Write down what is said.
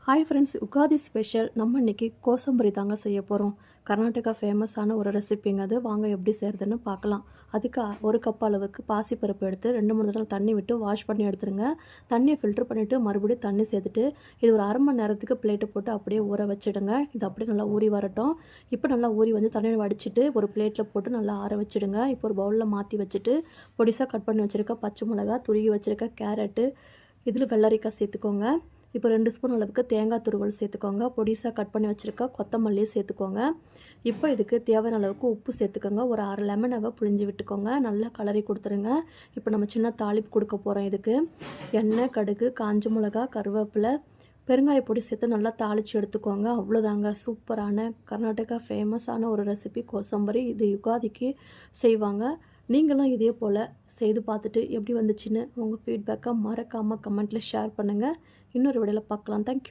Hi friends, Ugadi special. நம்ம இன்றைக்கி கோசம்பரி தாங்க செய்ய போகிறோம். கர்நாடகா ஃபேமஸான ஒரு ரெசிபிங்க அது. வாங்க எப்படி செய்கிறதுன்னு பார்க்கலாம். அதுக்கு ஒரு கப் அளவுக்கு பாசிப்பருப்பு எடுத்து 2-3 தடவை தண்ணி விட்டு வாஷ் பண்ணி எடுத்துருங்க. தண்ணியை ஃபில்ட்ரு பண்ணிவிட்டு மறுபடியும் தண்ணி சேர்த்துட்டு இது ஒரு அரை மணி நேரத்துக்கு பிளேட்டை போட்டு அப்படியே ஊற வச்சுடுங்க. இது அப்படியே நல்லா ஊறி வரட்டும். இப்போ நல்லா ஊறி வந்து தண்ணியை வடிச்சிட்டு ஒரு பிளேட்டில் போட்டு நல்லா ஆற வச்சுடுங்க. இப்போ ஒரு பவுலில் மாற்றி வச்சுட்டு பொடிசாக கட் பண்ணி வச்சுருக்க பச்சை மிளகா, துருகி வச்சுருக்க கேரட்டு, இதில் வெள்ளரிக்காய் சேர்த்துக்கோங்க. இப்போ 2 ஸ்பூன் அளவுக்கு தேங்காய் துருவல் சேர்த்துக்கோங்க. பொடிசாக கட் பண்ணி வச்சுருக்க கொத்தமல்லி சேர்த்துக்கோங்க. இப்போ இதுக்கு தேவையான அளவுக்கு உப்பு சேர்த்துக்கோங்க. ஒரு அரை லெமனை புழிஞ்சு விட்டுக்கோங்க. நல்லா கலரி கொடுத்துருங்க. இப்போ நம்ம சின்ன தாளிப்பு கொடுக்க போகிறோம். இதுக்கு எண்ணெய், கடுகு, காஞ்ச மிளகா, கருவேப்பிலை, பெருங்காய பொடி சேர்த்து நல்லா தாளித்து எடுத்துக்கோங்க. அவ்வளோதாங்க, சூப்பரான கர்நாடகா ஃபேமஸான ஒரு ரெசிபி கோசம்பரி. இது யுகாதிக்கு செய்வாங்க. நீங்களும் இதே போல் செய்து பார்த்துட்டு எப்படி வந்துச்சுன்னு உங்கள் ஃபீட்பேக்கை மறக்காமல் கமெண்ட்டில் ஷேர் பண்ணுங்கள். இன்னொரு வீடியோவில் பார்க்கலாம். தேங்க்யூ.